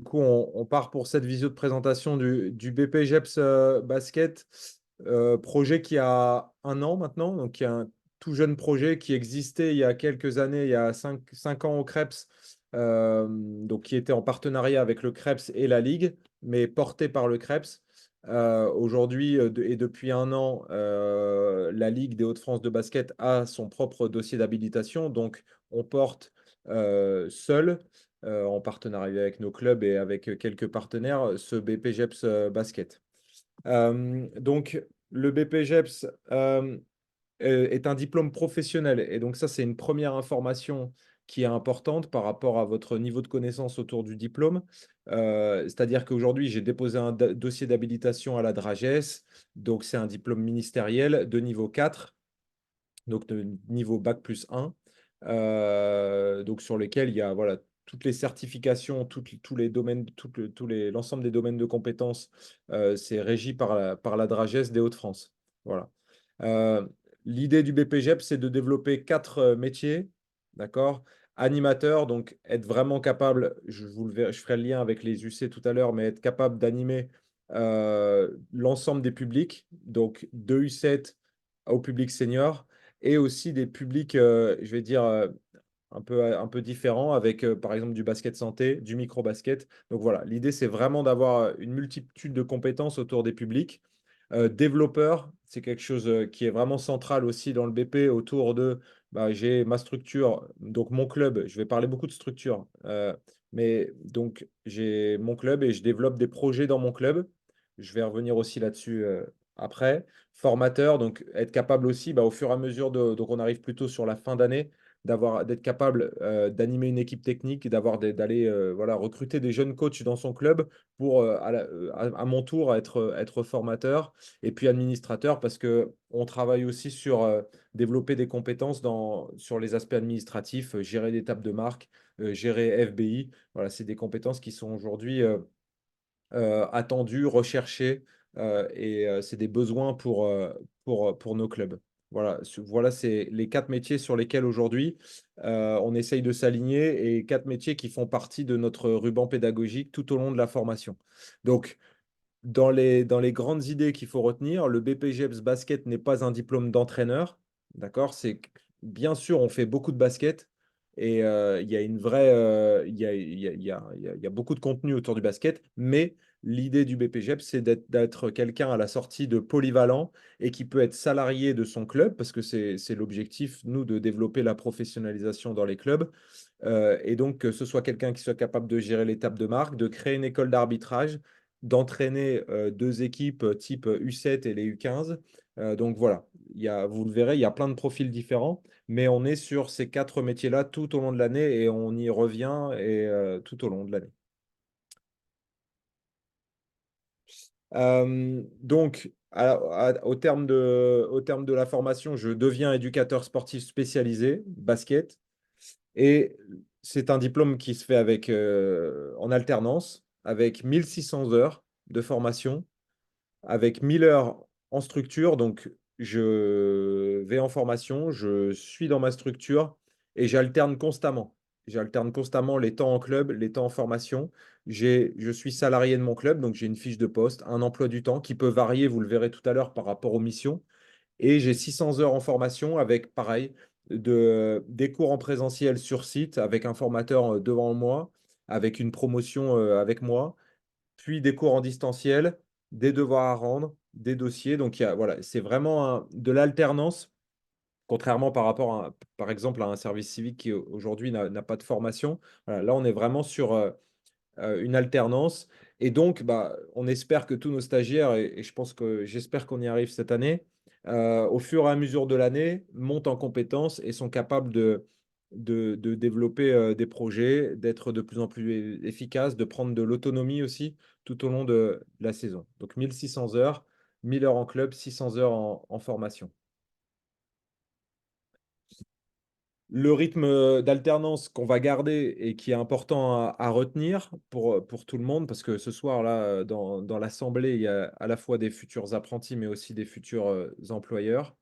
coup, on part pour cette visio de présentation du BPGEPS Basket, projet qui a 1 an maintenant, donc qui est un tout jeune projet qui existait il y a quelques années, il y a 5 ans au CREPS, donc qui était en partenariat avec le CREPS et la Ligue, mais porté par le CREPS. Aujourd'hui et depuis 1 an, la Ligue des Hauts-de-France de basket a son propre dossier d'habilitation, donc on porte seul en partenariat avec nos clubs et avec quelques partenaires, ce BPGEPS Basket. Donc, le BPGEPS est un diplôme professionnel. Et donc, ça, c'est une première information qui est importante par rapport à votre niveau de connaissance autour du diplôme. C'est-à-dire qu'aujourd'hui, j'ai déposé un dossier d'habilitation à la DRAGES. Donc, c'est un diplôme ministériel de niveau 4, donc de niveau bac plus 1, donc sur lesquels il y a voilà, toutes les certifications, tous les domaines, l'ensemble des domaines de compétences, c'est régi par la DRAGES des Hauts-de-France. Voilà. Euh, L'idée du BPGEP, c'est de développer 4 métiers, d'accord? Animateur, donc être vraiment capable, je ferai le lien avec les UC tout à l'heure, mais être capable d'animer l'ensemble des publics, donc de U7 au public senior, et aussi des publics, je vais dire, un peu différents, avec par exemple du basket santé, du micro-basket. Donc voilà, l'idée, c'est vraiment d'avoir une multitude de compétences autour des publics. Développeur, c'est quelque chose qui est vraiment central aussi dans le BP autour de, bah, j'ai ma structure, donc mon club, je vais parler beaucoup de structure, mais donc j'ai mon club et je développe des projets dans mon club. Je vais revenir aussi là-dessus après. Formateur, donc être capable aussi, bah, au fur et à mesure donc on arrive plutôt sur la fin d'année, d'être capable d'animer une équipe technique, d'aller voilà, recruter des jeunes coachs dans son club pour à mon tour être formateur et puis administrateur, parce qu'on travaille aussi sur développer des compétences sur les aspects administratifs, gérer des tables de marque, gérer FBI. Voilà, c'est des compétences qui sont aujourd'hui attendues, recherchées, et c'est des besoins pour nos clubs. Voilà, voilà, c'est les 4 métiers sur lesquels aujourd'hui on essaye de s'aligner, et 4 métiers qui font partie de notre ruban pédagogique tout au long de la formation. Donc, dans les grandes idées qu'il faut retenir, le BPGEPS Basket n'est pas un diplôme d'entraîneur. D'accord? Bien sûr, on fait beaucoup de basket, et il y a une vraie, il y a beaucoup de contenu autour du basket, mais l'idée du BPGEPS, c'est d'être quelqu'un à la sortie de polyvalent et qui peut être salarié de son club, parce que c'est l'objectif, nous, de développer la professionnalisation dans les clubs. Et donc, que ce soit quelqu'un qui soit capable de gérer l'étape de marque, de créer une école d'arbitrage, d'entraîner 2 équipes type U7 et les U15. Donc voilà, vous le verrez, il y a plein de profils différents, mais on est sur ces 4 métiers-là tout au long de l'année, et on y revient tout au long de l'année. Donc, au terme de la formation, je deviens éducateur sportif spécialisé, basket. Et c'est un diplôme qui se fait en alternance, avec 1600 heures de formation, avec 1000 heures en structure. Donc, je vais en formation, je suis dans ma structure et j'alterne constamment. J'alterne constamment les temps en club, les temps en formation. Je suis salarié de mon club, donc j'ai une fiche de poste, un emploi du temps qui peut varier, vous le verrez tout à l'heure, par rapport aux missions. Et j'ai 600 heures en formation avec, pareil, des cours en présentiel sur site avec un formateur devant moi, avec une promotion avec moi, puis des cours en distanciel, des devoirs à rendre, des dossiers. Donc, voilà, c'est vraiment de l'alternance, contrairement par exemple, à un service civique qui aujourd'hui n'a pas de formation. Voilà, là, on est vraiment sur une alternance. Et donc, bah, on espère que tous nos stagiaires, et j'espère qu'on y arrive cette année, au fur et à mesure de l'année, montent en compétences et sont capables de développer des projets, d'être de plus en plus efficaces, de prendre de l'autonomie aussi tout au long de la saison. Donc 1600 heures, 1000 heures en club, 600 heures en formation. Le rythme d'alternance qu'on va garder et qui est important à retenir pour tout le monde, parce que ce soir-là, dans l'assemblée, il y a à la fois des futurs apprentis, mais aussi des futurs employeurs.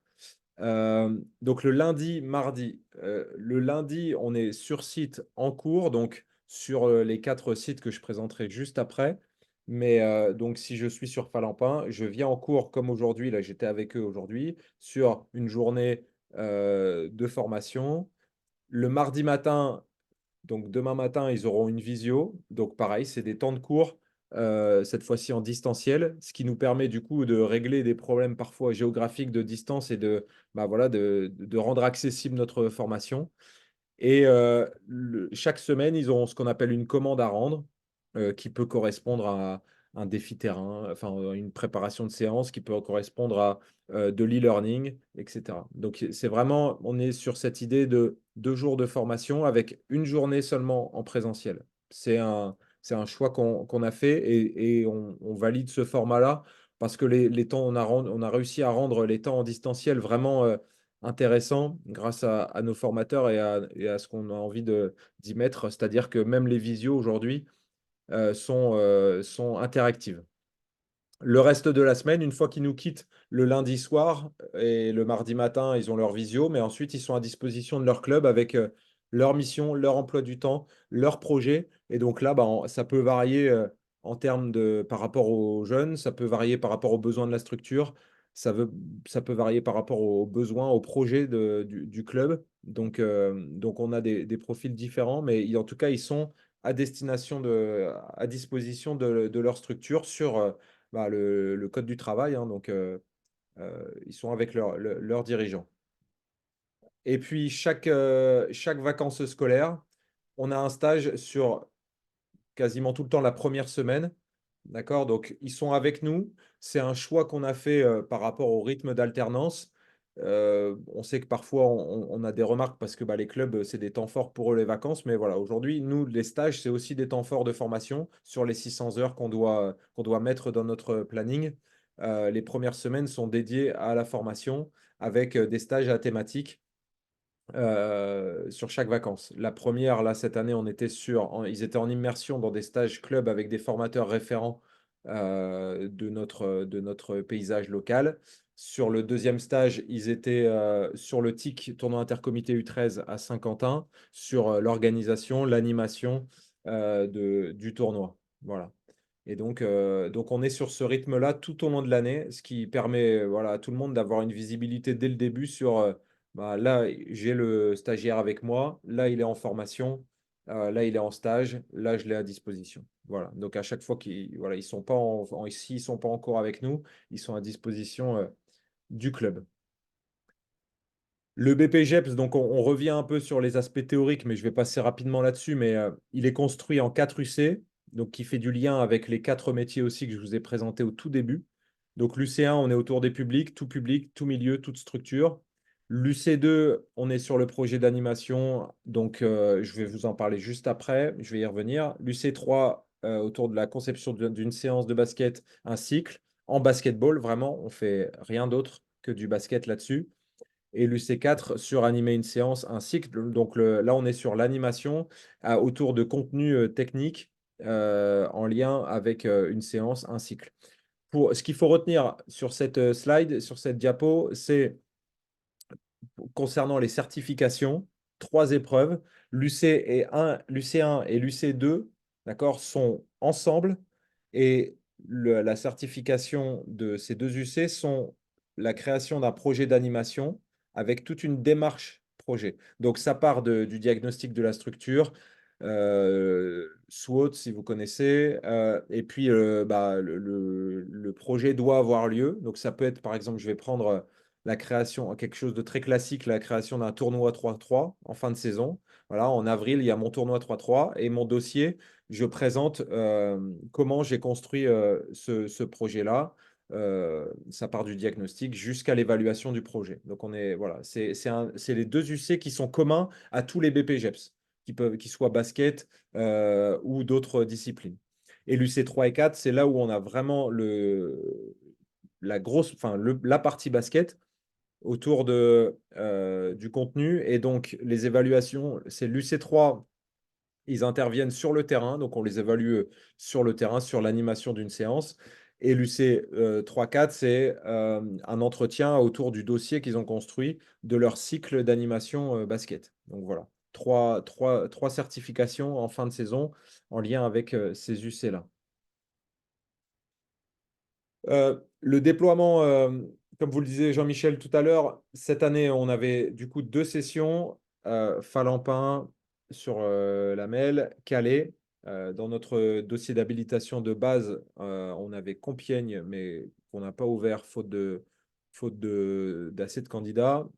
Donc le lundi, mardi. Le lundi, on est sur site en cours. Donc sur les 4 sites que je présenterai juste après. Mais donc, si je suis sur Falampin, je viens en cours comme aujourd'hui, là j'étais avec eux aujourd'hui, sur une journée de formation. Le mardi matin, donc demain matin, ils auront une visio. Donc pareil, c'est des temps de cours, cette fois-ci en distanciel, ce qui nous permet du coup de régler des problèmes parfois géographiques de distance et voilà, de rendre accessible notre formation. Et chaque semaine, ils auront ce qu'on appelle une commande à rendre, qui peut correspondre à un défi terrain, enfin une préparation de séance, qui peut correspondre à de l'e-learning, etc. Donc c'est vraiment, on est sur cette idée de 2 jours de formation avec une journée seulement en présentiel. C'est un choix qu'on a fait et on valide ce format-là parce que les temps, on a réussi à rendre les temps en distanciel vraiment intéressant grâce à nos formateurs et à ce qu'on a envie d'y mettre. C'est-à-dire que même les visios aujourd'hui sont interactives. Le reste de la semaine, une fois qu'ils nous quittent le lundi soir et le mardi matin, ils ont leur visio, mais ensuite ils sont à disposition de leur club avec leur mission, leur emploi du temps, leur projet. Et donc là, bah, ça peut varier en termes par rapport aux jeunes, ça peut varier par rapport aux besoins de la structure, ça peut varier par rapport aux besoins, aux projets du club. Donc on a des profils différents, mais en tout cas, ils sont à disposition de leur structure sur le code du travail, hein, donc ils sont avec leurs dirigeants. Et puis chaque vacances scolaires, on a un stage sur quasiment tout le temps la première semaine. D'accord? Donc, ils sont avec nous. C'est un choix qu'on a fait par rapport au rythme d'alternance. On sait que parfois, on a des remarques parce que bah, les clubs, c'est des temps forts pour eux, les vacances. Mais voilà, aujourd'hui, nous, les stages, c'est aussi des temps forts de formation sur les 600 heures qu'on doit mettre dans notre planning. Les premières semaines sont dédiées à la formation avec des stages à thématique sur chaque vacances. La première, là, cette année, ils étaient en immersion dans des stages clubs avec des formateurs référents de notre paysage local. Sur le deuxième stage, ils étaient sur le TIC, tournoi intercomité U13 à Saint-Quentin, sur l'organisation, l'animation du tournoi. Voilà. Et donc, on est sur ce rythme-là tout au long de l'année, ce qui permet voilà, à tout le monde d'avoir une visibilité dès le début sur là, j'ai le stagiaire avec moi, là, il est en formation, là, il est en stage, là, je l'ai à disposition. Voilà. Donc, à chaque fois ils sont pas s'ils sont pas encore avec nous, ils sont à disposition du club. Le BPGEPS, donc on revient un peu sur les aspects théoriques, mais je vais passer rapidement là-dessus. Mais il est construit en 4 UC, donc qui fait du lien avec les 4 métiers aussi que je vous ai présentés au tout début. Donc l'UC1, on est autour des publics, tout milieu, toute structure. L'UC2, on est sur le projet d'animation, donc je vais vous en parler juste après, je vais y revenir. L'UC3, autour de la conception d'une séance de basket, un cycle. En basketball, vraiment, on fait rien d'autre que du basket là-dessus et l'UC4 sur animer une séance, un cycle. Donc là, on est sur l'animation autour de contenus techniques en lien avec une séance, un cycle. Ce qu'il faut retenir sur cette slide, sur cette diapo, c'est concernant les certifications, 3 épreuves, l'UC1 et l'UC2, d'accord, sont ensemble et la certification de ces 2 UC sont la création d'un projet d'animation avec toute une démarche projet. Donc, ça part du diagnostic de la structure, SWOT, si vous connaissez, et puis le projet doit avoir lieu. Donc, ça peut être, par exemple, je vais prendre la création, quelque chose de très classique, la création d'un tournoi 3-3 en fin de saison. Voilà, en avril, il y a mon tournoi 3-3 et mon dossier, je présente comment j'ai construit ce projet-là. Ça part du diagnostic jusqu'à l'évaluation du projet. Donc, voilà, c'est les 2 UC qui sont communs à tous les BPGEPS, qui soient basket ou d'autres disciplines. Et l'UC3 et 4, c'est là où on a vraiment la partie basket autour du contenu. Et donc, les évaluations, c'est l'UC3, ils interviennent sur le terrain. Donc, on les évalue sur le terrain, sur l'animation d'une séance. Et l'UC 3-4, c'est un entretien autour du dossier qu'ils ont construit de leur cycle d'animation basket. Donc, voilà. trois certifications en fin de saison en lien avec ces UC-là. Le déploiement, comme vous le disiez Jean-Michel tout à l'heure, cette année, on avait du coup 2 sessions, Falampin sur la MEL, Calais. Dans notre dossier d'habilitation de base, on avait Compiègne, mais qu'on n'a pas ouvert faute d'assez de candidats.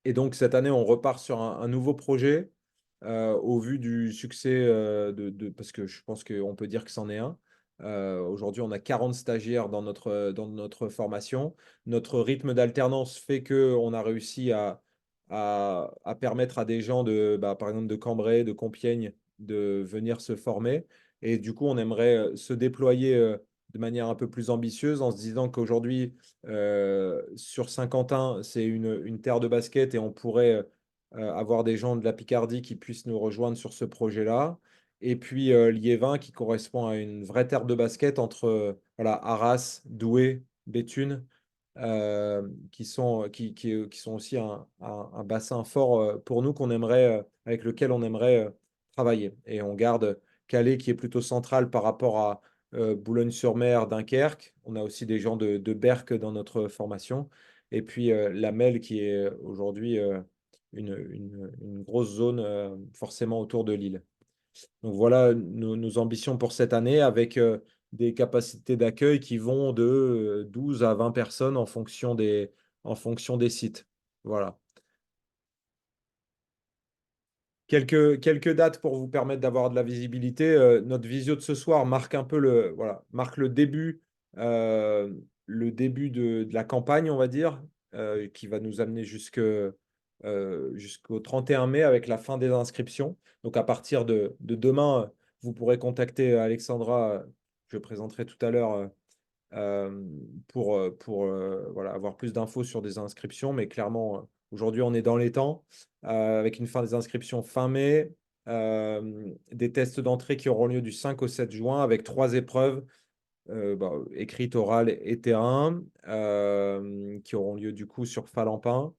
Et donc cette année, on repart sur un nouveau projet au vu du succès parce que je pense qu'on peut dire que c'en est un. Aujourd'hui, on a 40 stagiaires dans notre formation. Notre rythme d'alternance fait qu'on a réussi à permettre à des gens par exemple, de Cambrai, de Compiègne, de venir se former. Et du coup, on aimerait se déployer de manière un peu plus ambitieuse en se disant qu'aujourd'hui, sur Saint-Quentin, c'est une terre de basket et on pourrait avoir des gens de la Picardie qui puissent nous rejoindre sur ce projet-là. Et puis Liévin qui correspond à une vraie terre de basket entre voilà, Arras, Douai, Béthune, qui sont aussi un bassin fort pour nous qu'on aimerait, avec lequel on aimerait travailler. Et on garde Calais qui est plutôt central par rapport à Boulogne-sur-Mer, Dunkerque. On a aussi des gens de Berck dans notre formation. Et puis la Mel qui est aujourd'hui une grosse zone forcément autour de Lille. Donc voilà nos ambitions pour cette année avec des capacités d'accueil qui vont de 12 à 20 personnes en fonction des sites. Voilà. Quelques dates pour vous permettre d'avoir de la visibilité. Notre visio de ce soir marque un peu marque euh, le début de la campagne, on va dire, qui va nous amener jusqu'au 31 mai avec la fin des inscriptions. Donc à partir de demain, vous pourrez contacter Alexandra, que je présenterai tout à l'heure, euh, pour voilà, avoir plus d'infos sur des inscriptions. Mais clairement, aujourd'hui, on est dans les temps, avec une fin des inscriptions fin mai, des tests d'entrée qui auront lieu du 5 au 7 juin, avec 3 épreuves, écrites, orales et terrain, qui auront lieu du coup sur Falampin.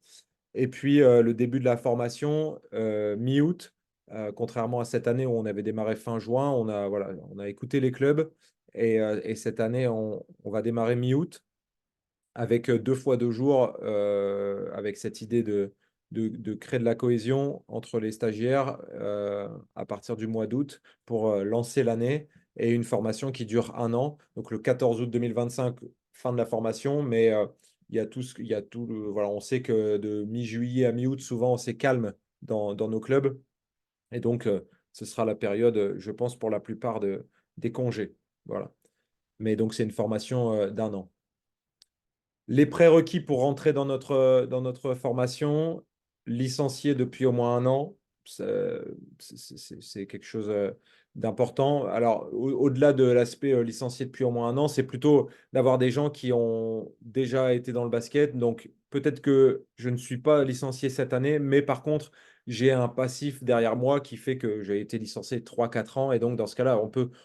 Et puis le début de la formation, mi-août, contrairement à cette année où on avait démarré fin juin, on a écouté les clubs et cette année, on va démarrer mi-août avec 2 fois 2 jours, avec cette idée de créer de la cohésion entre les stagiaires à partir du mois d'août pour lancer l'année et une formation qui dure un an. Donc le 14 août 2025, fin de la formation, mais il y a voilà, on sait que de mi-juillet à mi-août, souvent, c'est calme dans nos clubs. Et donc, ce sera la période, je pense, pour la plupart des congés. Voilà. Mais donc, c'est une formation d'un an. Les prérequis pour rentrer dans notre formation, licencié depuis au moins un an, c'est quelque chose d'important. Alors, au-delà de l'aspect licencié depuis au moins un an, c'est plutôt d'avoir des gens qui ont déjà été dans le basket. Donc, peut-être que je ne suis pas licencié cette année, mais par contre, j'ai un passif derrière moi qui fait que j'ai été licencié 3 4 ans. Et donc, dans ce cas-là,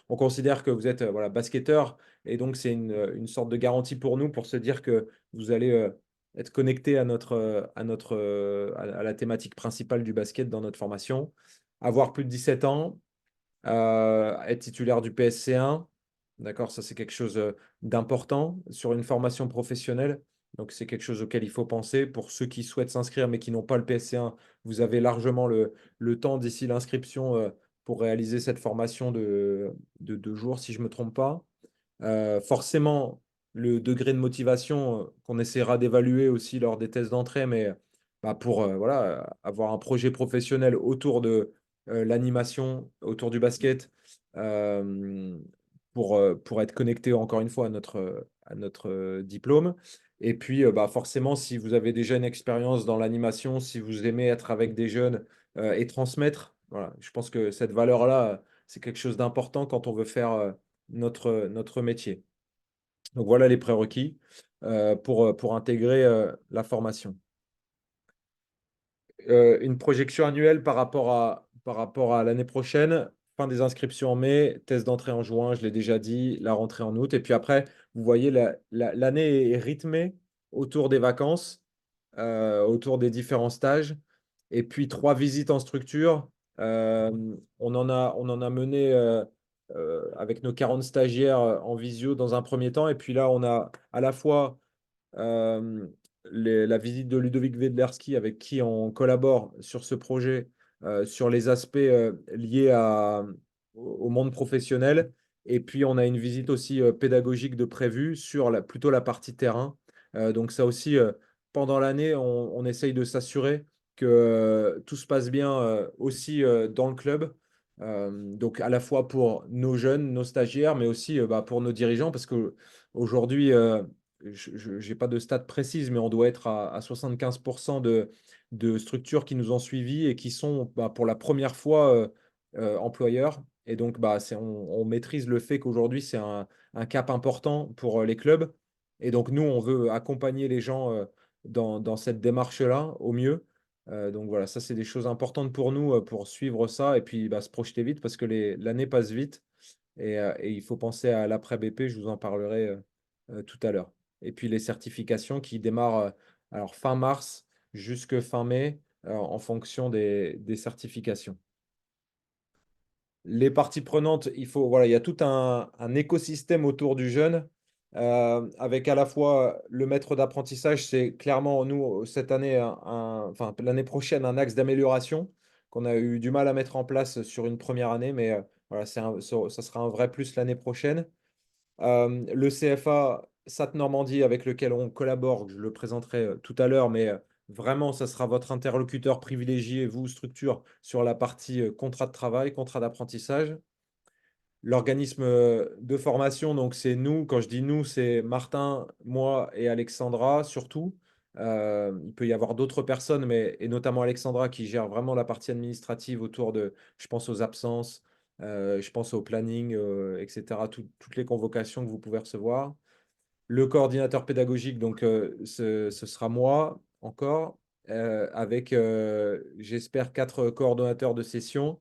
on considère que vous êtes voilà, basketteur. Et donc, c'est une sorte de garantie pour nous pour se dire que vous allez être connecté à la thématique principale du basket dans notre formation. Avoir plus de 17 ans, être titulaire du PSC1. D'accord, ça c'est quelque chose d'important sur une formation professionnelle. Donc c'est quelque chose auquel il faut penser. Pour ceux qui souhaitent s'inscrire mais qui n'ont pas le PSC1, vous avez largement le temps d'ici l'inscription pour réaliser cette formation de 2 jours, si je ne me trompe pas. Forcément, le degré de motivation qu'on essaiera d'évaluer aussi lors des tests d'entrée, mais pour voilà, avoir un projet professionnel autour de l'animation, autour du basket, euh, pour être connecté encore une fois à notre diplôme. Et puis, forcément, si vous avez déjà une expérience dans l'animation, si vous aimez être avec des jeunes et transmettre, voilà, je pense que cette valeur-là, c'est quelque chose d'important quand on veut faire notre métier. Donc voilà les prérequis pour intégrer la formation. Une projection annuelle par rapport à l'année prochaine, fin des inscriptions en mai, test d'entrée en juin, je l'ai déjà dit, la rentrée en août. Et puis après, vous voyez, l'année est rythmée autour des vacances, autour des différents stages. Et puis 3 visites en structure. On en a mené avec nos 40 stagiaires en visio dans un premier temps. Et puis là, on a à la fois euh, la visite de Ludovic Wedlerski avec qui on collabore sur ce projet, sur les aspects liés au monde professionnel. Et puis, on a une visite aussi pédagogique de prévue sur plutôt la partie terrain. Donc ça aussi, pendant l'année, on essaye de s'assurer que tout se passe bien aussi dans le club. Donc à la fois pour nos jeunes, nos stagiaires, mais aussi bah, pour nos dirigeants, parce que aujourd'hui, je n'ai pas de stats précises, mais on doit être à 75% de structures qui nous ont suivis et qui sont bah, pour la première fois employeurs. Et donc, bah, on maîtrise le fait qu'aujourd'hui, c'est un cap important pour les clubs. Et donc, nous, on veut accompagner les gens dans cette démarche-là au mieux. Donc voilà, ça, c'est des choses importantes pour nous pour suivre ça et puis bah, se projeter vite parce que l'année passe vite. Et il faut penser à l'après BP, je vous en parlerai tout à l'heure. Et puis les certifications qui démarrent alors fin mars jusque fin mai en fonction des certifications. Les parties prenantes, voilà, il y a tout un écosystème autour du jeune, avec à la fois le maître d'apprentissage, c'est clairement nous cette année, enfin l'année prochaine, un axe d'amélioration qu'on a eu du mal à mettre en place sur une première année, mais voilà, ça sera un vrai plus l'année prochaine. Le CFA SAT Normandie avec lequel on collabore, je le présenterai tout à l'heure, mais vraiment, ça sera votre interlocuteur privilégié, vous, structure, sur la partie contrat de travail, contrat d'apprentissage. L'organisme de formation, donc c'est nous, quand je dis nous, c'est Martin, moi et Alexandra surtout. Il peut y avoir d'autres personnes, mais et notamment Alexandra qui gère vraiment la partie administrative autour de, je pense aux absences, je pense au planning, etc., toutes les convocations que vous pouvez recevoir. Le coordinateur pédagogique, donc ce sera moi encore, avec, j'espère, 4 coordonnateurs de session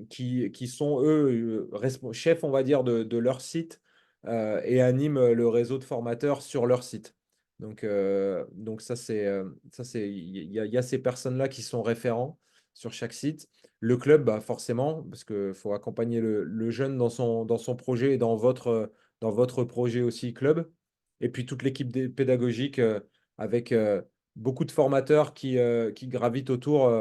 qui sont, eux, chefs, on va dire, de leur site et animent le réseau de formateurs sur leur site. Donc il y a ces personnes-là qui sont référents sur chaque site. Le club, bah, forcément, parce qu'il faut accompagner le jeune dans son projet et dans votre projet aussi club. Et puis toute l'équipe pédagogique avec beaucoup de formateurs qui gravitent autour.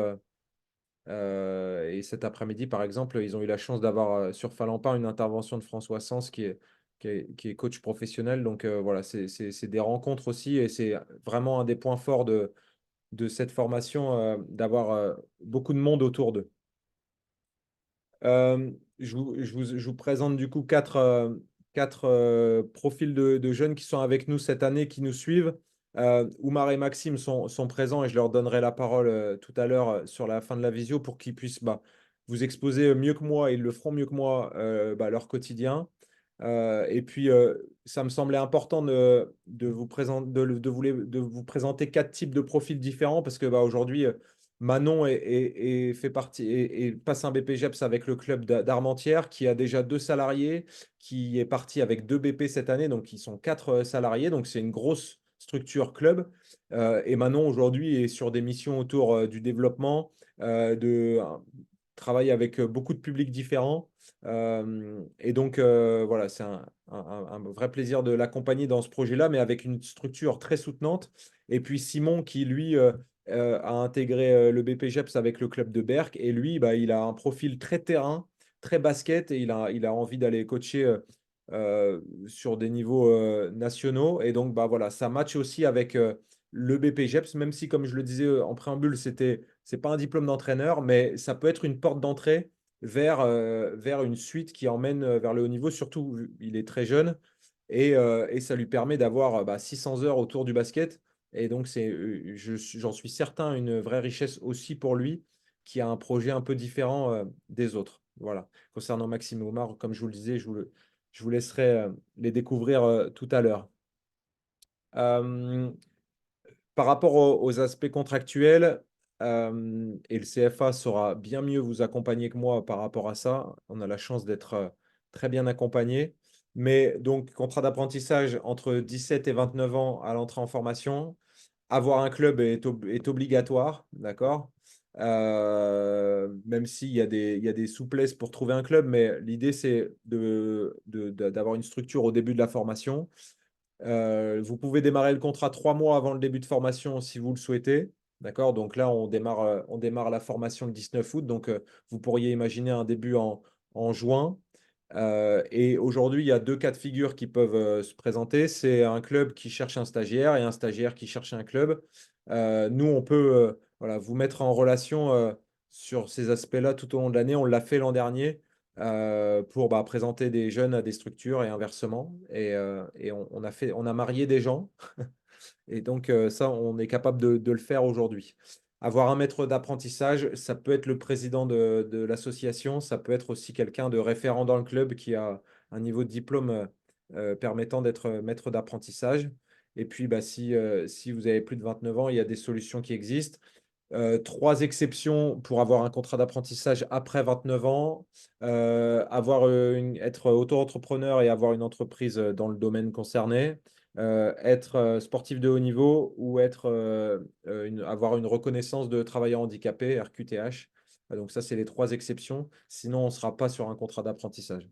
Et cet après-midi, par exemple, ils ont eu la chance d'avoir sur Falampin une intervention de François Sens qui est coach professionnel. Donc voilà, c'est des rencontres aussi et c'est vraiment un des points forts de cette formation d'avoir beaucoup de monde autour d'eux. Je vous présente du coup quatre profils de jeunes qui sont avec nous cette année, qui nous suivent. Oumar et Maxime sont présents et je leur donnerai la parole tout à l'heure sur la fin de la visio pour qu'ils puissent bah, vous exposer mieux que moi, ils le feront mieux que moi, bah, leur quotidien. Et puis, ça me semblait important de vous présenter 4 types de profils différents parce que bah, aujourd'hui, Manon fait partie et passe un BPGEPS avec le club d'Armentières qui a déjà 2 salariés, qui est parti avec 2 BP cette année, donc ils sont 4 salariés, donc c'est une grosse structure club. Et Manon aujourd'hui est sur des missions autour du développement, travaille avec beaucoup de publics différents. Et donc voilà, c'est un vrai plaisir de l'accompagner dans ce projet-là, mais avec une structure très soutenante. Et puis Simon qui lui a intégré le BPGEPS avec le club de Berck. Et lui, bah, il a un profil très terrain, très basket, et il a envie d'aller coacher sur des niveaux nationaux. Et donc, bah, voilà, ça match aussi avec le BPGEPS, même si, comme je le disais en préambule, c'est pas un diplôme d'entraîneur, mais ça peut être une porte d'entrée vers une suite qui emmène vers le haut niveau. Surtout, il est très jeune et ça lui permet d'avoir bah, 600 heures autour du basket. Et donc, j'en suis certain, une vraie richesse aussi pour lui, qui a un projet un peu différent des autres. Voilà. Concernant Maxime et Omar, comme je vous le disais, je vous laisserai les découvrir tout à l'heure. Euh, Par rapport aux aspects contractuels, et le CFA saura bien mieux vous accompagner que moi par rapport à ça. On a la chance d'être très bien accompagné. Mais donc, contrat d'apprentissage entre 17 et 29 ans à l'entrée en formation, avoir un club est obligatoire, d'accord? Même s'il y a il y a des souplesses pour trouver un club, mais l'idée, c'est d'avoir une structure au début de la formation. Vous pouvez démarrer le contrat 3 mois avant le début de formation si vous le souhaitez. D'accord? Donc là, on démarre la formation le 19 août. Donc, vous pourriez imaginer un début en juin. Et aujourd'hui, il y a deux cas de figure qui peuvent se présenter. C'est un club qui cherche un stagiaire et un stagiaire qui cherche un club. Nous, on peut voilà, vous mettre en relation sur ces aspects-là tout au long de l'année. On l'a fait l'an dernier pour présenter des jeunes à des structures et inversement. Et on a marié des gens. Et donc, ça, on est capable de le faire aujourd'hui. Avoir un maître d'apprentissage, ça peut être le président de l'association, ça peut être aussi quelqu'un de référent dans le club qui a un niveau de diplôme permettant d'être maître d'apprentissage. Et puis, si vous avez plus de 29 ans, il y a des solutions qui existent. Trois exceptions pour avoir un contrat d'apprentissage après 29 ans, être auto-entrepreneur et avoir une entreprise dans le domaine concerné, être sportif de haut niveau ou avoir une reconnaissance de travailleur handicapé, RQTH. Donc ça, c'est les trois exceptions. Sinon, on ne sera pas sur un contrat d'apprentissage.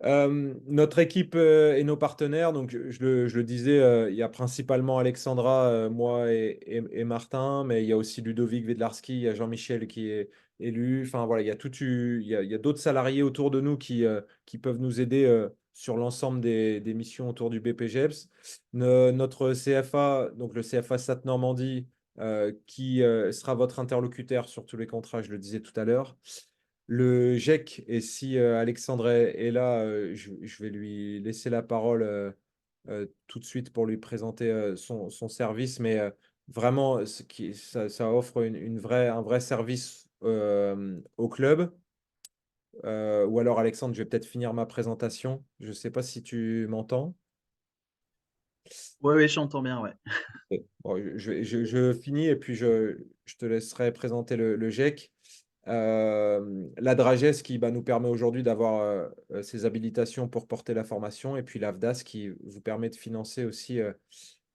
Notre équipe et nos partenaires, donc je le disais, il y a principalement Alexandra, moi et Martin, mais il y a aussi Ludovic Vedlarski, il y a Jean-Michel qui est élu. Enfin voilà, il y a d'autres salariés autour de nous qui peuvent nous aider sur l'ensemble des missions autour du BPGEPS. Notre CFA, donc le CFA SAT Normandie, qui sera votre interlocuteur sur tous les contrats, je le disais tout à l'heure. Le GEC, et si Alexandre est là, je vais lui laisser la parole tout de suite pour lui présenter son service, mais vraiment, ça offre un vrai service au club. Ou alors, Alexandre, je vais peut-être finir ma présentation. Je ne sais pas si tu m'entends. Oui, oui, j'entends bien, ouais. Bon, je finis et puis je te laisserai présenter le GEC. La Drages qui nous permet aujourd'hui d'avoir ces habilitations pour porter la formation, et puis l'AFDAS qui vous permet de financer aussi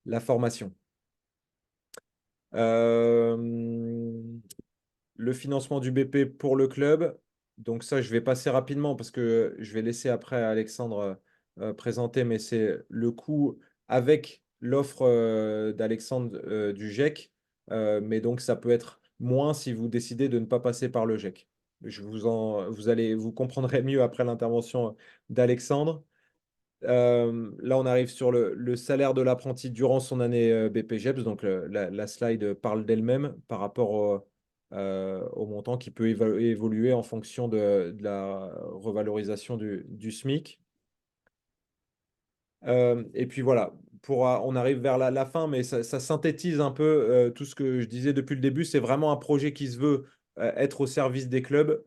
la formation. Euh, le financement du BP pour le club. Donc ça, je vais passer rapidement parce que je vais laisser après Alexandre présenter, mais c'est le coût avec l'offre d'Alexandre du GEC. Mais donc ça peut être moins si vous décidez de ne pas passer par le GEC. Vous comprendrez mieux après l'intervention d'Alexandre. Là, on arrive sur le salaire de l'apprenti durant son année BPGEPS. Donc, la slide parle d'elle-même par rapport au montant qui peut évoluer en fonction de la revalorisation du SMIC. Et puis voilà, on arrive vers la fin, mais ça synthétise un peu tout ce que je disais depuis le début. C'est vraiment un projet qui se veut être au service des clubs.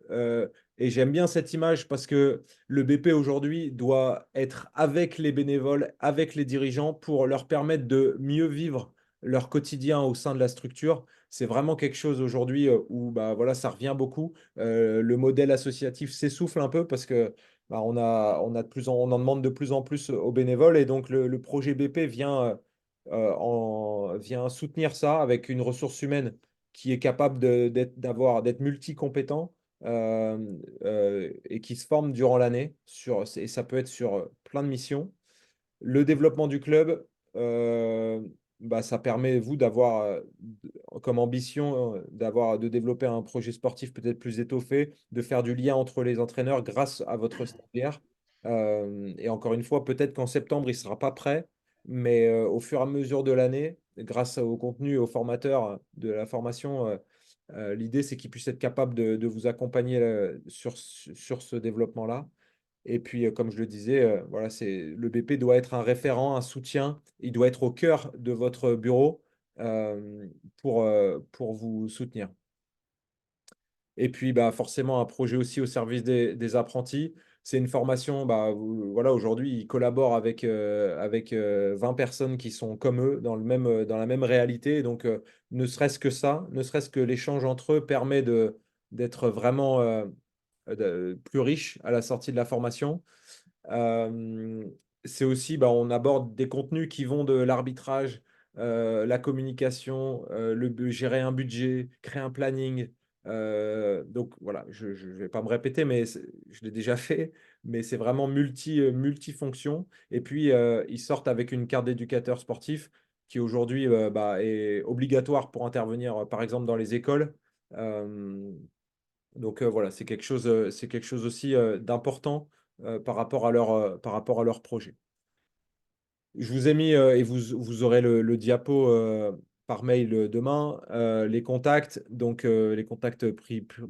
Et j'aime bien cette image parce que le BP aujourd'hui doit être avec les bénévoles, avec les dirigeants pour leur permettre de mieux vivre leur quotidien au sein de la structure. C'est vraiment quelque chose aujourd'hui où voilà, ça revient beaucoup. Le modèle associatif s'essouffle un peu parce que on en demande de plus en plus aux bénévoles, et donc le projet BP vient soutenir ça avec une ressource humaine qui est capable d'être multi-compétent et qui se forme durant l'année et ça peut être sur plein de missions. Le développement du club, ça permet, vous, d'avoir comme ambition de développer un projet sportif peut-être plus étoffé, de faire du lien entre les entraîneurs grâce à votre stagiaire. Et encore une fois, peut-être qu'en septembre, il ne sera pas prêt, mais au fur et à mesure de l'année, grâce au contenu et aux formateurs de la formation, l'idée, c'est qu'ils puissent être capables de vous accompagner sur ce développement-là. Et puis, comme je le disais, voilà, le BP doit être un référent, un soutien. Il doit être au cœur de votre bureau pour vous soutenir. Et puis, forcément, un projet aussi au service des apprentis. C'est une formation, voilà, aujourd'hui, ils collaborent avec 20 personnes qui sont comme eux dans la même réalité. Donc, ne serait-ce que ça, ne serait-ce que l'échange entre eux permet d'être vraiment plus riche à la sortie de la formation. c'est aussi, bah, on aborde des contenus qui vont de l'arbitrage, la communication, gérer un budget, créer un planning. Donc voilà, je ne vais pas me répéter, mais je l'ai déjà fait, mais c'est vraiment multifonction. Et puis, ils sortent avec une carte d'éducateur sportif qui aujourd'hui bah, est obligatoire pour intervenir, par exemple, dans les écoles. Euh, donc voilà, c'est quelque chose aussi d'important par rapport à leur projet. Je vous ai mis, et vous aurez le diapo par mail demain, les contacts, donc les contacts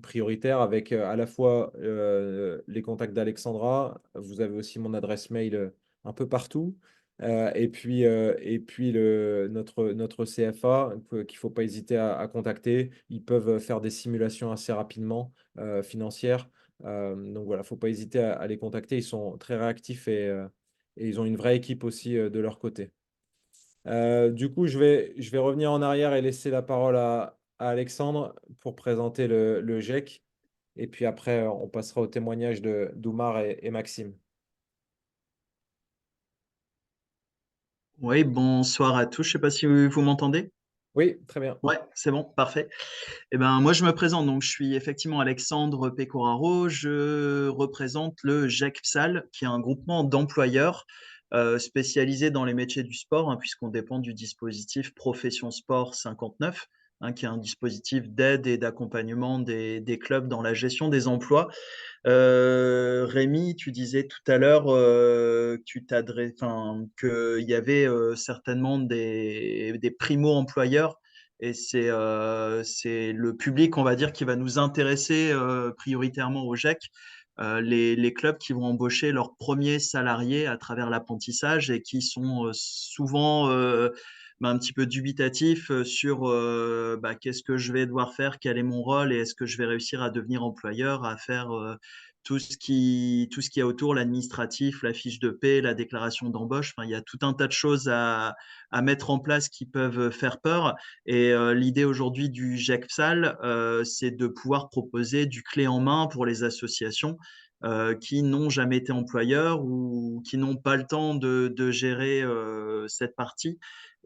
prioritaires avec à la fois les contacts d'Alexandra, vous avez aussi mon adresse mail un peu partout, et puis notre CFA qu'il ne faut pas hésiter à contacter. Ils peuvent faire des simulations assez rapidement financières. Donc voilà, il ne faut pas hésiter à les contacter. Ils sont très réactifs et ils ont une vraie équipe aussi de leur côté. Du coup, je vais revenir en arrière et laisser la parole à Alexandre pour présenter le GEC. Et puis après, on passera au témoignage de d'Oumar et Maxime. Oui, bonsoir à tous. Je ne sais pas si vous m'entendez. Oui, très bien. Ouais, c'est bon, parfait. Eh ben, moi, je me présente. Donc, je suis effectivement Alexandre Pecoraro. Je représente le GECPSAL, qui est un groupement d'employeurs spécialisé dans les métiers du sport, hein, puisqu'on dépend du dispositif Profession Sport 59, hein, qui est un dispositif d'aide et d'accompagnement des clubs dans la gestion des emplois. Rémi, tu disais tout à l'heure qu'il y avait certainement des primo-employeurs et c'est le public, on va dire, qui va nous intéresser prioritairement au GEC. Les clubs qui vont embaucher leurs premiers salariés à travers l'apprentissage et qui sont souvent un petit peu dubitatifs sur qu'est-ce que je vais devoir faire, quel est mon rôle et est-ce que je vais réussir à devenir employeur, à faire tout ce qui est autour, l'administratif, la fiche de paie, la déclaration d'embauche. Enfin, il y a tout un tas de choses à mettre en place qui peuvent faire peur. Et l'idée aujourd'hui du GECPSAL, c'est de pouvoir proposer du clé en main pour les associations qui n'ont jamais été employeurs ou qui n'ont pas le temps de gérer cette partie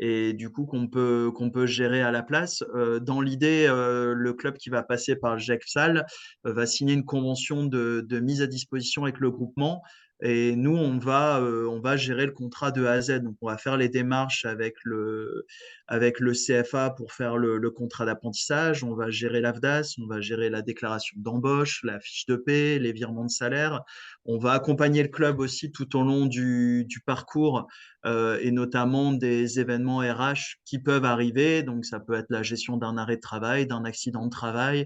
et du coup qu'on peut gérer à la place. Dans l'idée, le club qui va passer par le GECPSAL va signer une convention de mise à disposition avec le groupement. Et nous, on va gérer le contrat de A à Z. Donc, on va faire les démarches avec le CFA pour faire le contrat d'apprentissage. On va gérer l'AFDAS, on va gérer la déclaration d'embauche, la fiche de paie, les virements de salaire. On va accompagner le club aussi tout au long du parcours et notamment des événements RH qui peuvent arriver. Donc, ça peut être la gestion d'un arrêt de travail, d'un accident de travail.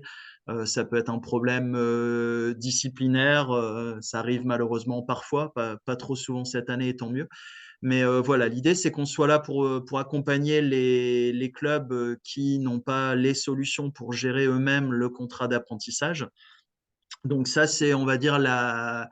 Ça peut être un problème disciplinaire. Ça arrive malheureusement parfois, pas trop souvent cette année, et tant mieux. Mais voilà, l'idée, c'est qu'on soit là pour accompagner les clubs qui n'ont pas les solutions pour gérer eux-mêmes le contrat d'apprentissage. Donc ça, c'est, on va dire, la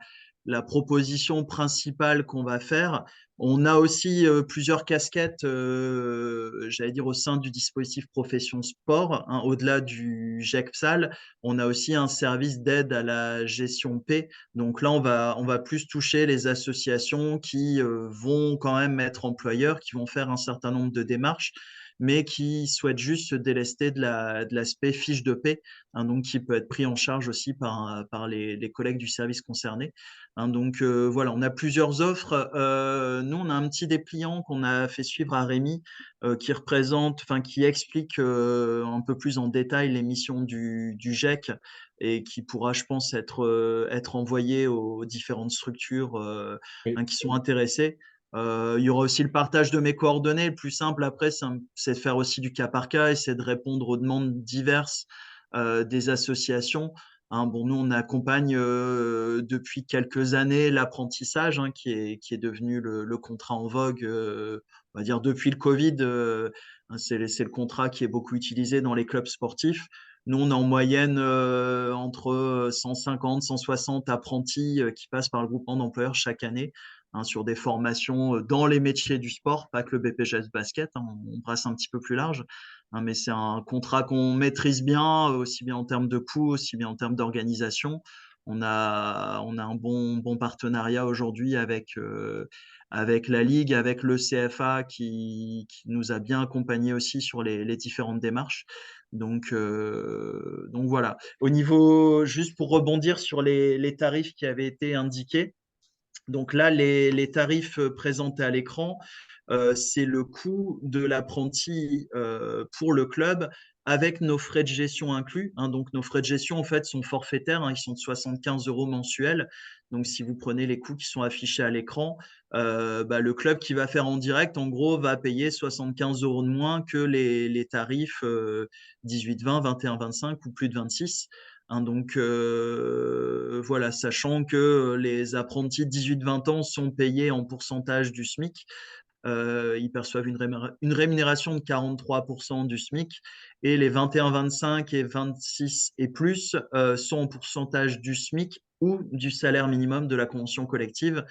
proposition principale qu'on va faire. On a aussi plusieurs casquettes, j'allais dire, au sein du dispositif Profession Sport, hein, au-delà du GECPSAL. On a aussi un service d'aide à la gestion paie. Donc là, on va plus toucher les associations qui vont quand même être employeurs, qui vont faire un certain nombre de démarches, mais qui souhaitent juste se délester de l'aspect fiche de paie, hein, donc qui peut être pris en charge aussi par les collègues du service concerné. Hein, donc voilà, on a plusieurs offres. Nous, on a un petit dépliant qu'on a fait suivre à Rémi qui explique un peu plus en détail les missions du GEC et qui pourra, je pense, être envoyé aux différentes structures Oui. qui sont intéressées. Il y aura aussi le partage de mes coordonnées. Le plus simple après, c'est de faire aussi du cas par cas et c'est de répondre aux demandes diverses des associations. Hein, bon, nous, on accompagne depuis quelques années l'apprentissage, hein, qui est devenu le contrat en vogue, on va dire depuis le Covid. Hein, c'est le contrat qui est beaucoup utilisé dans les clubs sportifs. Nous, on a en moyenne entre 150, 160 apprentis qui passent par le groupement d'employeurs chaque année, hein, sur des formations dans les métiers du sport, pas que le BPGS basket, hein, on brasse un petit peu plus large. Hein, mais c'est un contrat qu'on maîtrise bien, aussi bien en termes de coûts, aussi bien en termes d'organisation. On a un bon partenariat aujourd'hui avec la Ligue, avec le CFA qui nous a bien accompagnés aussi sur les différentes démarches. Donc voilà. Au niveau, juste pour rebondir sur les tarifs qui avaient été indiqués, donc là, les tarifs présentés à l'écran, c'est le coût de l'apprenti pour le club avec nos frais de gestion inclus, hein. Donc nos frais de gestion, en fait, sont forfaitaires, hein, ils sont de 75 euros mensuels. Donc si vous prenez les coûts qui sont affichés à l'écran, le club qui va faire en direct, en gros, va payer 75 euros de moins que les tarifs 18-20, 21-25 ou plus de 26. Hein, donc voilà, sachant que les apprentis de 18-20 ans sont payés en pourcentage du SMIC, ils perçoivent une rémunération de 43% du SMIC, et les 21, 25 et 26 et plus sont en pourcentage du SMIC ou du salaire minimum de la convention collective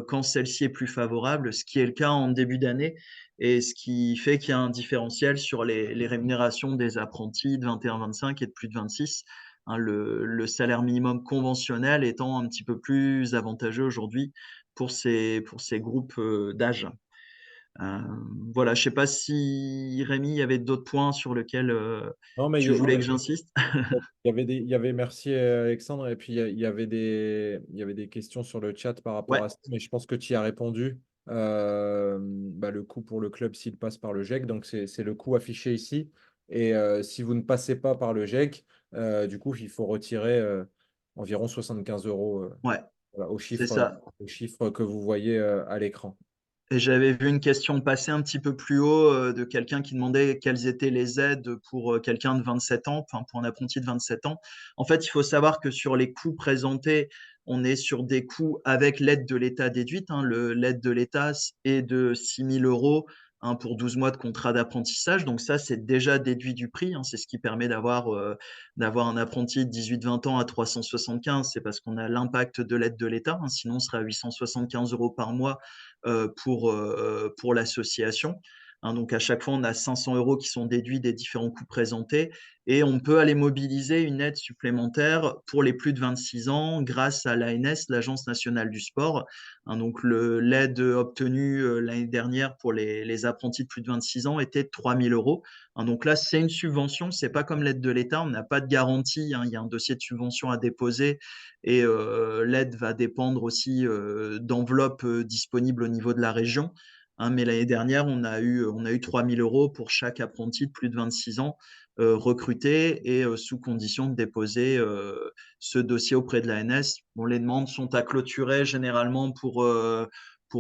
quand celle-ci est plus favorable, ce qui est le cas en début d'année, et ce qui fait qu'il y a un différentiel sur les rémunérations des apprentis de 21, 25 et de plus de 26. Hein, le salaire minimum conventionnel étant un petit peu plus avantageux aujourd'hui pour ces groupes d'âge. Euh, voilà, je ne sais pas si Rémi, il y avait d'autres points sur lesquels Non, mais tu voulais que j'insiste. il y avait, merci Alexandre, et puis il y avait des questions sur le chat par rapport Ouais, à ça, mais je pense que tu y as répondu. Le coût pour le club s'il passe par le GEC, donc c'est le coût affiché ici. Et si vous ne passez pas par le GEC, du coup, il faut retirer environ 75 euros ouais, voilà, c'est ça. au chiffre que vous voyez à l'écran. Et j'avais vu une question passer un petit peu plus haut de quelqu'un qui demandait quelles étaient les aides pour quelqu'un de 27 ans, enfin pour un apprenti de 27 ans. En fait, il faut savoir que sur les coûts présentés, on est sur des coûts avec l'aide de l'État déduite, hein. L'aide de l'État est de 6 000 euros, hein, pour 12 mois de contrat d'apprentissage. Donc ça, c'est déjà déduit du prix, hein. C'est ce qui permet d'avoir un apprenti de 18-20 ans à 375. C'est parce qu'on a l'impact de l'aide de l'État, hein. Sinon, on serait à 875 euros par mois pour l'association. Hein, donc à chaque fois, on a 500 euros qui sont déduits des différents coûts présentés, et on peut aller mobiliser une aide supplémentaire pour les plus de 26 ans grâce à l'ANS, l'Agence nationale du sport. Hein, donc l'aide obtenue l'année dernière pour les apprentis de plus de 26 ans était de 3 000 euros. Hein, donc là, c'est une subvention, c'est pas comme l'aide de l'État, on n'a pas de garantie, hein, il y a un dossier de subvention à déposer, et l'aide va dépendre aussi d'enveloppes disponibles au niveau de la région. Hein, mais l'année dernière, on a eu 3 000 euros pour chaque apprenti de plus de 26 ans recruté, et sous condition de déposer ce dossier auprès de l'ANS. Bon, les demandes sont à clôturer généralement pour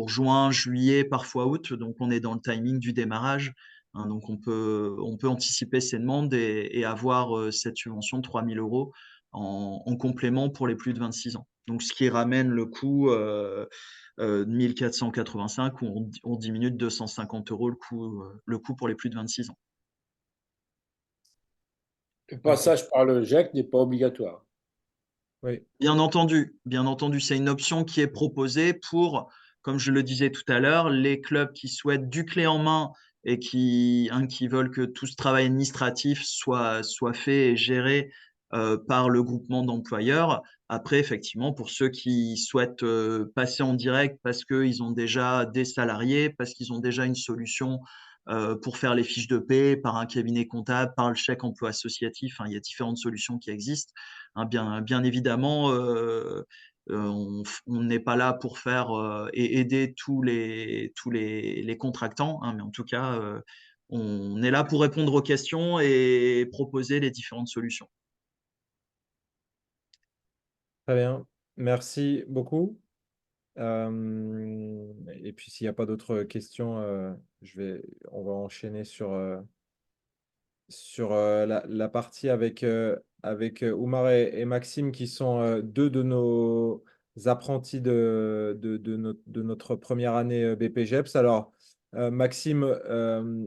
juin, juillet, parfois août. Donc, on est dans le timing du démarrage. Hein, donc, on peut anticiper ces demandes et avoir cette subvention de 3 000 euros en complément pour les plus de 26 ans. Donc, ce qui ramène le coût de 1485, où on diminue de 250 euros le coût pour les plus de 26 ans. Le Ok, passage par le GEC n'est pas obligatoire. oui, Bien entendu, c'est une option qui est proposée pour, comme je le disais tout à l'heure, les clubs qui souhaitent du clé en main et qui veulent que tout ce travail administratif soit fait et géré par le groupement d'employeurs. Après, effectivement, pour ceux qui souhaitent passer en direct parce qu'ils ont déjà des salariés, parce qu'ils ont déjà une solution pour faire les fiches de paie par un cabinet comptable, par le chèque emploi associatif, hein, il y a différentes solutions qui existent. Hein, bien évidemment, on n'est pas là pour faire et aider les contractants, hein, mais en tout cas, on est là pour répondre aux questions et proposer les différentes solutions. très bien. Merci beaucoup. Et puis, s'il n'y a pas d'autres questions, on va enchaîner sur la partie avec Oumar et Maxime, qui sont deux de nos apprentis de notre première année BPGEPS. Alors, Maxime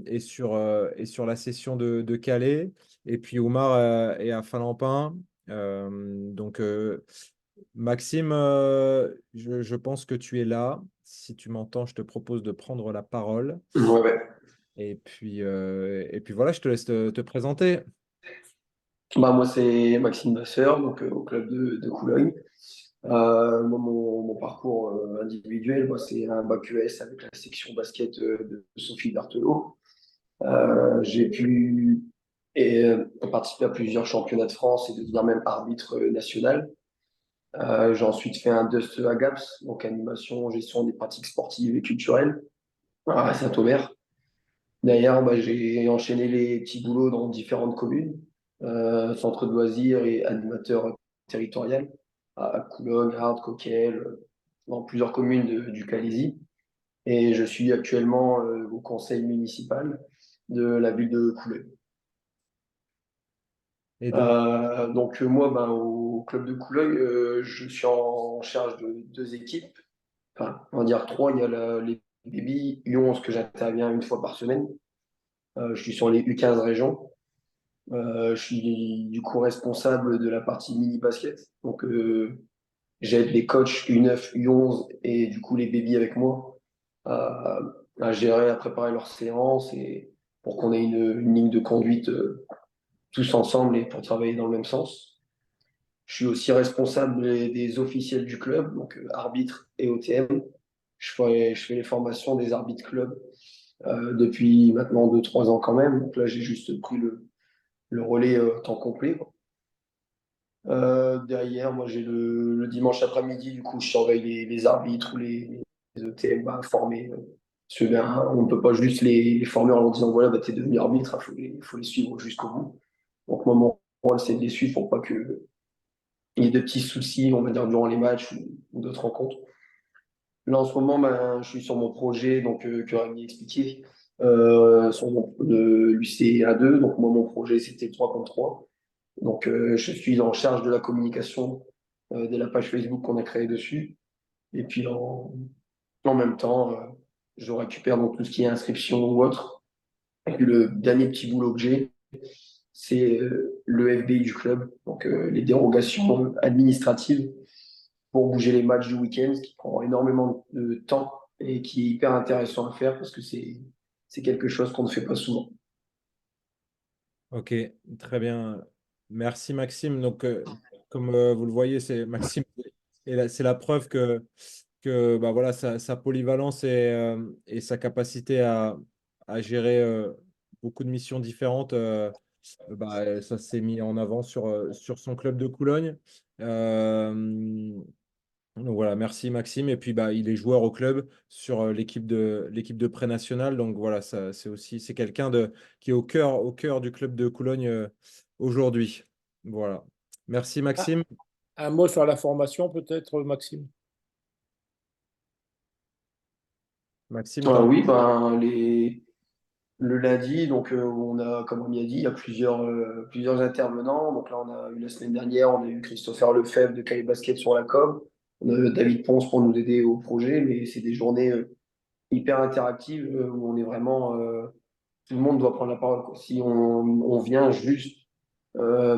est sur la session de Calais, et puis Oumar est à Finlampin. Maxime, je pense que tu es là. Si tu m'entends, je te propose de prendre la parole. Ouais, ouais. Et puis voilà, je te laisse te présenter. Moi, c'est Maxime Vasseur, donc au club de Coulogne. Mon parcours individuel, c'est un bac ES avec la section basket de Sophie Berthelot. J'ai pu participer à plusieurs championnats de France et devenir même arbitre national. J'ai ensuite fait un DUST à GAPS, donc animation, gestion des pratiques sportives et culturelles à Saint-Omer. D'ailleurs, j'ai enchaîné les petits boulots dans différentes communes, centre de loisirs et animateur territorial à Coulogne, Ardes, Coquelles, dans plusieurs communes du Calaisis. Et je suis actuellement au conseil municipal de la ville de Coulogne. Et donc, Moi, au club de Coulogne, je suis en charge de deux équipes. Enfin, on va dire trois. Il y a les baby U11 que j'interviens une fois par semaine. Je suis sur les U15 régions. Je suis du coup responsable de la partie mini basket. Donc, j'aide les coachs U9, U11 et du coup les baby avec moi à, à gérer, à préparer leurs séances et pour qu'on ait une ligne de conduite tous ensemble et pour travailler dans le même sens. Je suis aussi responsable des officiels du club, donc arbitre et OTM. Je fais les formations des arbitres club depuis maintenant 2 3 ans quand même. Donc là, j'ai juste pris le relais temps complet, quoi. Derrière, moi, j'ai le dimanche après-midi, du coup, je surveille les arbitres ou les ETM à former. On ne peut pas juste les former en leur disant, voilà, t'es devenu arbitre, il faut les suivre jusqu'au bout. Donc, moi, mon rôle, c'est de les suivre pour pas qu'il y ait de petits soucis, on va dire, durant les matchs ou d'autres rencontres. Là, en ce moment, je suis sur mon projet, donc, que Rémi expliqué, de l'UCA2. Donc, moi, mon projet, c'était le 3 contre 3. Donc, je suis en charge de la communication de la page Facebook qu'on a créée dessus. Et puis, en même temps, je récupère donc tout ce qui est inscription ou autre. Et puis, le dernier petit boulot que j'ai, c'est le FBI du club, donc les dérogations administratives pour bouger les matchs du week-end, ce qui prend énormément de temps et qui est hyper intéressant à faire parce que c'est quelque chose qu'on ne fait pas souvent. ok, très bien. Merci Maxime. Donc, comme vous le voyez, c'est Maxime, et c'est la preuve que bah, voilà, sa polyvalence et sa capacité à gérer beaucoup de missions différentes, bah, ça s'est mis en avant sur son club de Coulogne. Donc voilà, merci Maxime. Et puis bah, il est joueur au club sur l'équipe de pré-nationale. Donc voilà, ça c'est quelqu'un qui est au cœur du club de Coulogne aujourd'hui. Voilà. Merci Ah, Maxime. un mot sur la formation, peut-être, Maxime? Maxime, t'en... Oui, le lundi, donc comme on y a dit, il y a plusieurs intervenants. Donc là, on a eu la semaine dernière, on a eu Christopher Lefebvre de Calais Basket sur la com. On a David Ponce pour nous aider au projet, mais c'est des journées hyper interactives où on est vraiment, tout le monde doit prendre la parole, quoi. Si on vient juste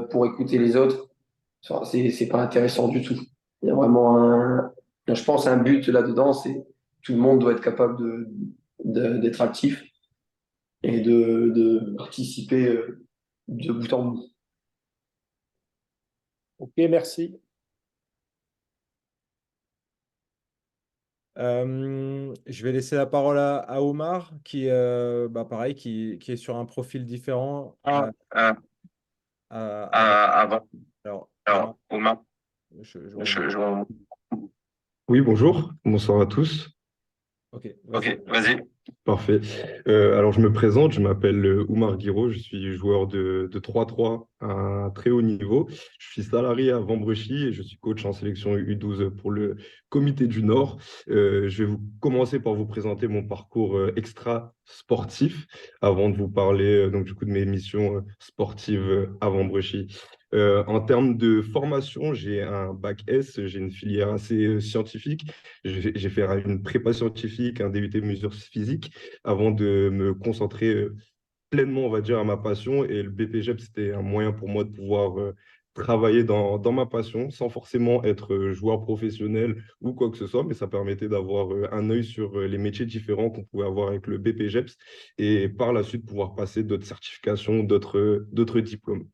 pour écouter les autres, c'est pas intéressant du tout. Il y a vraiment je pense, un but là-dedans, c'est tout le monde doit être capable d'être actif et de participer de bout en bout. Ok, merci. Je vais laisser la parole à Omar, bah, pareil, qui est sur un profil différent avant. Avant. Alors, Omar, Alors, Omar, je remets. je... Oui, bonjour, bonsoir à tous. Ok, vas-y. Ok, vas-y. Parfait. Alors, je me présente, je m'appelle Oumar Guiro, je suis joueur de 3-3 à un très haut niveau. Je suis salarié à Vambrechy et je suis coach en sélection U12 pour le Comité du Nord. Je vais commencer par vous présenter mon parcours extra-sportif avant de vous parler donc, du coup, de mes missions sportives à Vambrechy. En termes de formation, j'ai un bac S, j'ai une filière assez scientifique. J'ai fait une prépa scientifique, un DUT mesures physiques avant de me concentrer pleinement, on va dire, à ma passion. Et le BPGEP, c'était un moyen pour moi de pouvoir travailler dans ma passion sans forcément être joueur professionnel ou quoi que ce soit, mais ça permettait d'avoir un œil sur les métiers différents qu'on pouvait avoir avec le BPGEPS et par la suite pouvoir passer d'autres certifications, d'autres diplômes.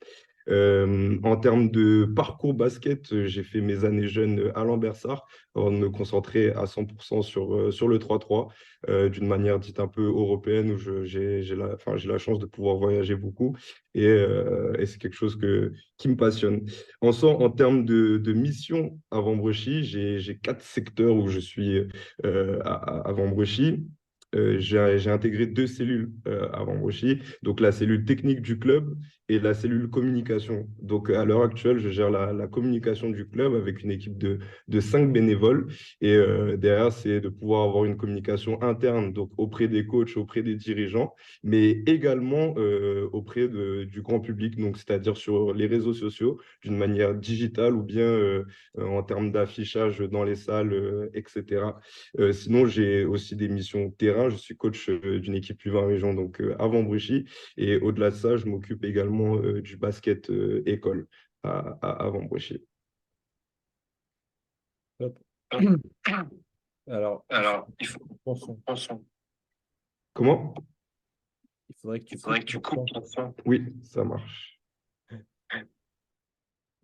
En termes de parcours basket, j'ai fait mes années jeunes à Lambersart avant de me concentrer à 100% sur le 3-3 d'une manière dite un peu européenne où j'ai la chance de pouvoir voyager beaucoup et c'est quelque chose qui me passionne. En termes de mission à Vambrechy, j'ai 4 secteurs où je suis à Vambrechy. J'ai intégré 2 cellules à Vambrechy, donc la cellule technique du club et la cellule communication. Donc à l'heure actuelle, je gère la communication du club avec une équipe de 5 bénévoles. Et derrière, c'est de pouvoir avoir une communication interne, donc auprès des coachs, auprès des dirigeants, mais également auprès du grand public, donc c'est-à-dire sur les réseaux sociaux, d'une manière digitale ou bien en termes d'affichage dans les salles, etc. Sinon, j'ai aussi des missions terrain. Je suis coach d'une équipe U20 Région, donc à Vambrechy. Et au-delà de ça, je m'occupe également du basket école à Vambrechy. Top. Alors, il faut ton son. Comment? Il faudrait que tu coupes ton son. Oui, ça marche.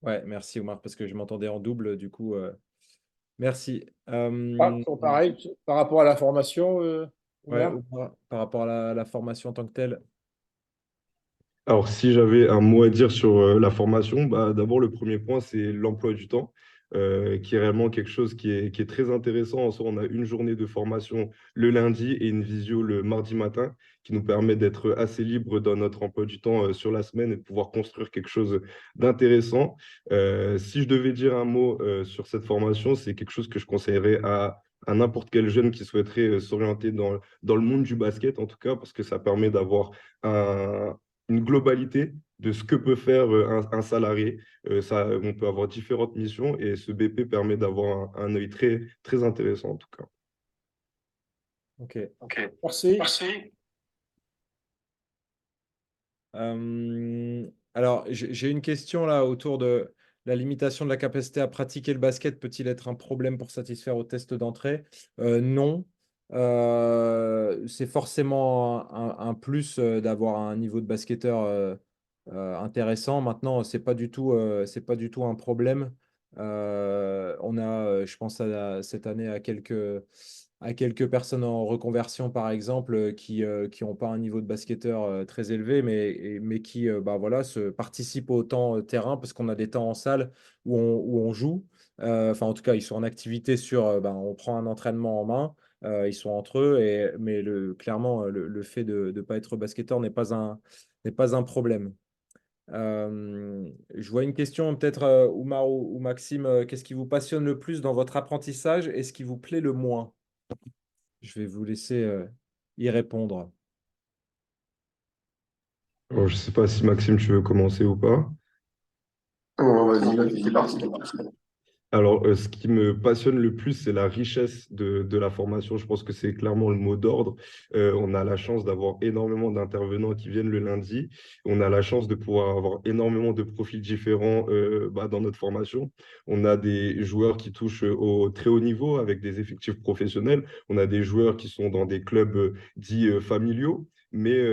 Ouais, merci Omar, parce que je m'entendais en double, du coup, merci. Toujours pareil, par rapport à la formation, Ouais, Omar? Omar, par rapport à la formation en tant que telle. Alors, si j'avais un mot à dire sur la formation, bah, d'abord, le premier point, c'est l'emploi du temps, qui est réellement quelque chose qui est très intéressant. En soi, on a une journée de formation le lundi et une visio le mardi matin, qui nous permet d'être assez libre dans notre emploi du temps sur la semaine et de pouvoir construire quelque chose d'intéressant. Si je devais dire un mot sur cette formation, c'est quelque chose que je conseillerais à n'importe quel jeune qui souhaiterait s'orienter dans le monde du basket, en tout cas, parce que ça permet d'avoir une globalité de ce que peut faire un salarié. On peut avoir différentes missions et ce BP permet d'avoir un œil très, très intéressant en tout cas. Ok. Merci. Alors, j'ai une question là autour de la limitation de la capacité à pratiquer le basket. Peut-il être un problème pour satisfaire au test d'entrée? Non. C'est forcément un plus d'avoir un niveau de basketteur intéressant. Maintenant, c'est pas du tout un problème. On a, je pense cette année à quelques personnes en reconversion, par exemple, qui n'ont pas un niveau de basketteur très élevé, mais qui bah, voilà, participent au temps terrain parce qu'on a des temps en salle où on joue. Enfin, en tout cas, ils sont en activité ben, on prend un entraînement en main, ils sont entre eux, mais clairement, le fait de ne pas être basketteur n'est pas un problème. Je vois une question, peut-être Oumar ou Maxime, qu'est-ce qui vous passionne le plus dans votre apprentissage et ce qui vous plaît le moins? Je vais vous laisser y répondre. Alors, je ne sais pas si Maxime, tu veux commencer ou pas. Vas-y, c'est parti. Alors, ce qui me passionne le plus, c'est la richesse de la formation. Je pense que c'est clairement le mot d'ordre. On a la chance d'avoir énormément d'intervenants qui viennent le lundi. On a la chance de pouvoir avoir énormément de profils différents dans notre formation. On a des joueurs qui touchent au très haut niveau avec des effectifs professionnels. On a des joueurs qui sont dans des clubs dits familiaux. Mais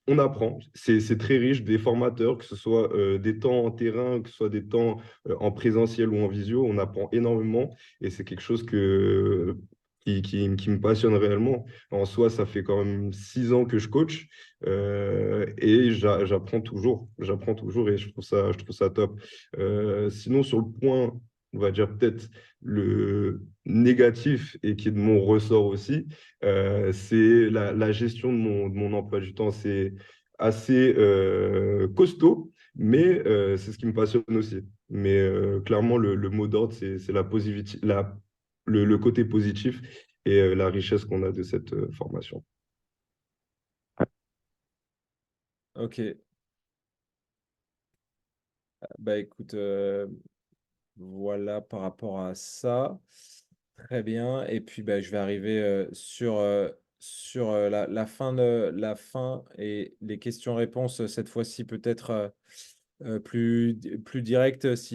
on apprend. C'est très riche, des formateurs, que ce soit des temps en terrain, que ce soit des temps en présentiel ou en visio, on apprend énormément et c'est quelque chose qui me passionne réellement. En soi, ça fait quand même 6 ans que je coach et j'apprends toujours et je trouve ça top. Sinon, sur le point, on va dire peut-être le négatif et qui est de mon ressort aussi, c'est la gestion de mon emploi du temps. C'est assez costaud, mais c'est ce qui me passionne aussi. Mais clairement, le mot d'ordre, c'est le côté positif et la richesse qu'on a de cette formation. Ok. Bah écoute, voilà par rapport à ça. Très bien. Et puis bah, je vais arriver sur la fin et les questions-réponses cette fois-ci peut-être plus directes. Si